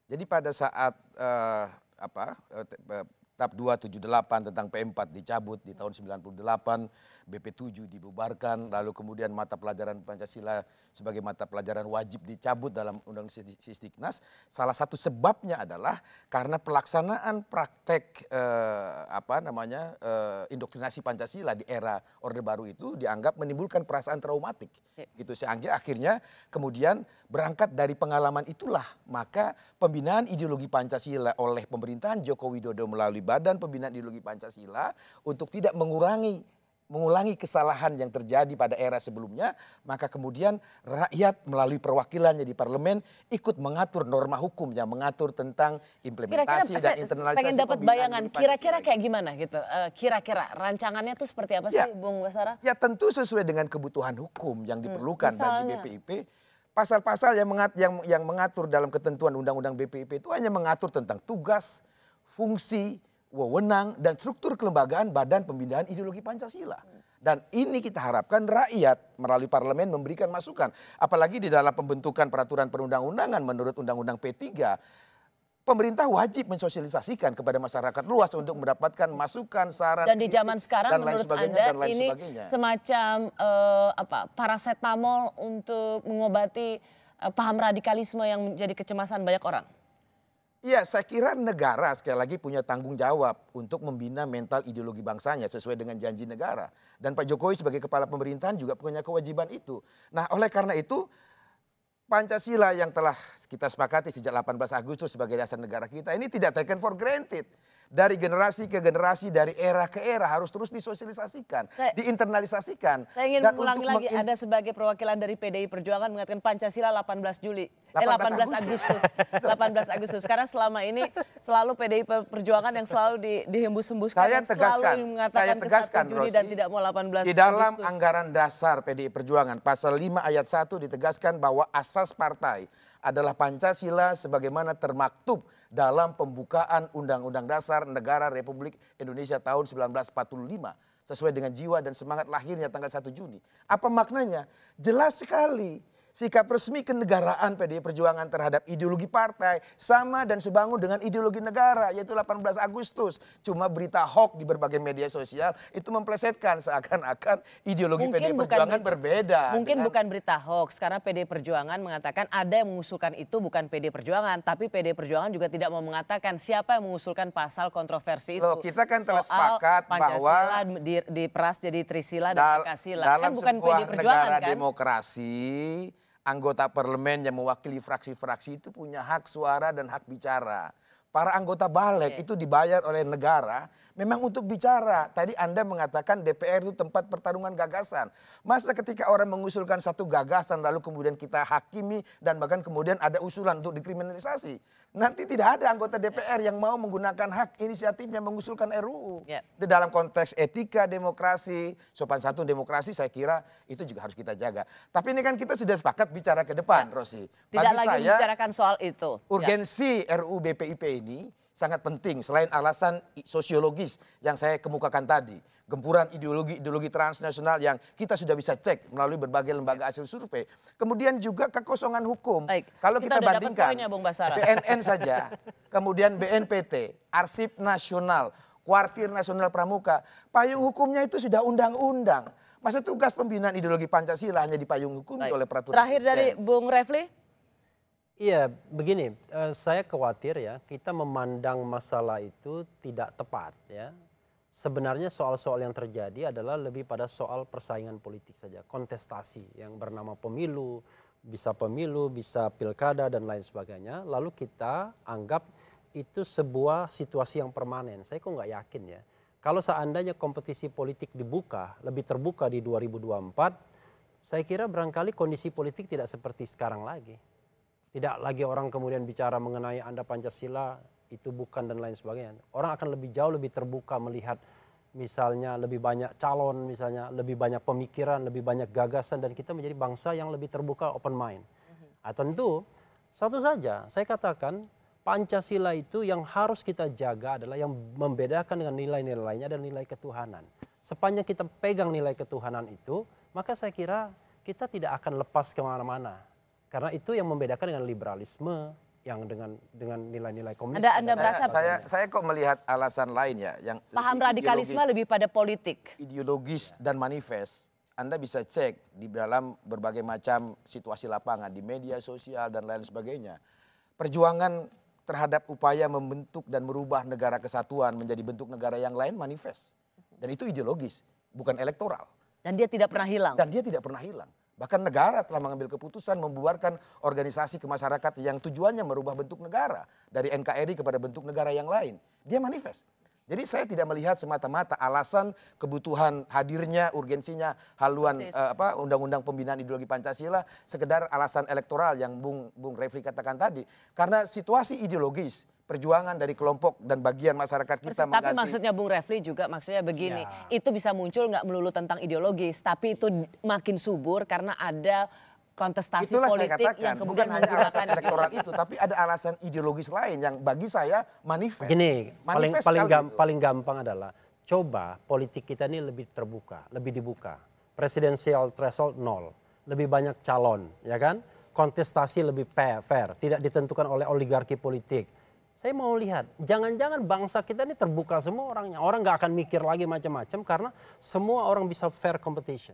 Jadi pada saat TAP 278 tentang P4 dicabut di tahun 98, BP7 dibubarkan, lalu kemudian mata pelajaran Pancasila sebagai mata pelajaran wajib dicabut dalam Undang-Undang Sisdiknas. Salah satu sebabnya adalah karena pelaksanaan praktek indoktrinasi Pancasila di era Orde Baru itu dianggap menimbulkan perasaan traumatik. Gitu sehingga akhirnya kemudian berangkat dari pengalaman itulah maka pembinaan ideologi Pancasila oleh pemerintahan Joko Widodo melalui Badan Pembinaan Ideologi Pancasila untuk tidak mengulangi kesalahan yang terjadi pada era sebelumnya, maka kemudian rakyat melalui perwakilannya di parlemen ikut mengatur norma hukum yang mengatur tentang implementasi dan internalisasi. Pengen dapat bayangan kira-kira kayak gimana gitu, kira-kira rancangannya tuh seperti apa sih Bung Basara? Ya tentu sesuai dengan kebutuhan hukum yang diperlukan bagi BPIP. Pasal-pasal yang mengatur dalam ketentuan Undang-Undang BPIP itu hanya mengatur tentang tugas, fungsi, wewenang, dan struktur kelembagaan Badan Pembinaan Ideologi Pancasila. Dan ini kita harapkan rakyat melalui parlemen memberikan masukan. Apalagi di dalam pembentukan peraturan perundang-undangan menurut Undang-Undang P3, pemerintah wajib mensosialisasikan kepada masyarakat luas untuk mendapatkan masukan, saran, dan di zaman sekarang menurut Anda ini semacam parasetamol untuk mengobati paham radikalisme yang menjadi kecemasan banyak orang? Iya, saya kira negara sekali lagi punya tanggung jawab untuk membina mental ideologi bangsanya sesuai dengan janji negara. Dan Pak Jokowi sebagai kepala pemerintahan juga punya kewajiban itu. Nah, oleh karena itu Pancasila yang telah kita sepakati sejak 18 Agustus sebagai dasar negara kita ini tidak taken for granted. Dari generasi ke generasi, dari era ke era harus terus disosialisasikan, diinternalisasikan. Saya ingin mengulangi lagi, ada sebagai perwakilan dari PDI Perjuangan mengatakan Pancasila 18 Agustus. Karena selama ini selalu PDI Perjuangan yang selalu dihembus-hembuskan, saya tegaskan Juli dan tidak mau 18 Agustus. Di dalam anggaran dasar PDI Perjuangan pasal 5 ayat 1 ditegaskan bahwa asas partai adalah Pancasila sebagaimana termaktub dalam pembukaan Undang-Undang Dasar Negara Republik Indonesia tahun 1945 sesuai dengan jiwa dan semangat lahirnya tanggal 1 Juni. Apa maknanya? Jelas sekali. Sikap resmi kenegaraan PDI Perjuangan terhadap ideologi partai sama dan sebangun dengan ideologi negara, yaitu 18 Agustus. Cuma berita hoax di berbagai media sosial itu memplesetkan seakan-akan ideologi PDI Perjuangan berbeda. Mungkin bukan berita hoax, karena PDI Perjuangan mengatakan ada yang mengusulkan itu bukan PDI Perjuangan, tapi PDI Perjuangan juga tidak mau mengatakan siapa yang mengusulkan pasal kontroversi itu. Loh, kita kan telah sepakat bahwa diperas jadi Trisila dan Pancasila. Dalam kan bukan PDI Perjuangan negara kan? Demokrasi, anggota parlemen yang mewakili fraksi-fraksi itu punya hak suara dan hak bicara. Para anggota balik itu dibayar oleh negara memang untuk bicara. Tadi Anda mengatakan DPR itu tempat pertarungan gagasan. Masa ketika orang mengusulkan satu gagasan lalu kemudian kita hakimi dan bahkan kemudian ada usulan untuk dikriminalisasi. Nanti tidak ada anggota DPR yang mau menggunakan hak inisiatifnya mengusulkan RUU. Di dalam konteks etika demokrasi, sopan santun demokrasi saya kira itu juga harus kita jaga. Tapi ini kan kita sudah sepakat bicara ke depan, Rosi. Tidak lagi membicarakan soal itu. Urgensi RUU BPIP ini sangat penting selain alasan sosiologis yang saya kemukakan tadi. Gempuran ideologi transnasional yang kita sudah bisa cek melalui berbagai lembaga hasil survei. Kemudian juga kekosongan hukum. Kalau kita bandingkan BNN saja, kemudian BNPT, Arsip Nasional, Kuartir Nasional Pramuka, payung hukumnya itu sudah undang-undang. Masa tugas pembinaan ideologi Pancasila hanya dipayung hukumi oleh peraturan. Terakhir dari Bung Refli. Iya, begini, saya khawatir ya kita memandang masalah itu tidak tepat ya. Sebenarnya soal-soal yang terjadi adalah lebih pada soal persaingan politik saja, kontestasi yang bernama pemilu, bisa pilkada dan lain sebagainya. Lalu kita anggap itu sebuah situasi yang permanen. Saya kok nggak yakin ya. Kalau seandainya kompetisi politik dibuka, lebih terbuka di 2024, saya kira barangkali kondisi politik tidak seperti sekarang lagi. Tidak lagi orang kemudian bicara mengenai Anda Pancasila itu bukan dan lain sebagainya. Orang akan lebih jauh lebih terbuka melihat misalnya lebih banyak calon, misalnya lebih banyak pemikiran, lebih banyak gagasan dan kita menjadi bangsa yang lebih terbuka, open mind. Tentu satu saja saya katakan Pancasila itu yang harus kita jaga adalah yang membedakan dengan nilai-nilai lainnya dan nilai ketuhanan. Sepanjang kita pegang nilai ketuhanan itu, maka saya kira kita tidak akan lepas kemana-mana. Karena itu yang membedakan dengan liberalisme, yang dengan nilai-nilai komunis. Anda merasa saya kok melihat alasan lain ya yang paham radikalisme lebih pada politik, ideologis dan manifest. Anda bisa cek di dalam berbagai macam situasi lapangan di media sosial dan lain sebagainya. Perjuangan terhadap upaya membentuk dan merubah negara kesatuan menjadi bentuk negara yang lain manifest. Dan itu ideologis, bukan elektoral. dan dia tidak pernah hilang. Dan dia tidak pernah hilang. Bahkan negara telah mengambil keputusan membubarkan organisasi kemasyarakatan yang tujuannya merubah bentuk negara. Dari NKRI kepada bentuk negara yang lain. Dia manifest. Jadi saya tidak melihat semata-mata alasan kebutuhan hadirnya, urgensinya haluan undang-undang pembinaan ideologi Pancasila sekedar alasan elektoral yang Bung Refli katakan tadi. Karena situasi ideologis, perjuangan dari kelompok dan bagian masyarakat kita Tapi maksudnya Bung Refli juga maksudnya begini, itu bisa muncul nggak melulu tentang ideologis, tapi itu makin subur karena ada kontestasi itulah politik saya katakan, yang kemudian bukan hanya alasan menggunakan elektoral itu, tapi ada alasan ideologis lain yang bagi saya manifest. Gini, Manifest paling gampang adalah coba politik kita ini lebih terbuka, lebih dibuka. Presidensial threshold 0, lebih banyak calon, ya kan? Kontestasi lebih fair, tidak ditentukan oleh oligarki politik. Saya mau lihat, jangan-jangan bangsa kita ini terbuka semua orangnya. Orang nggak akan mikir lagi macam-macam karena semua orang bisa fair competition.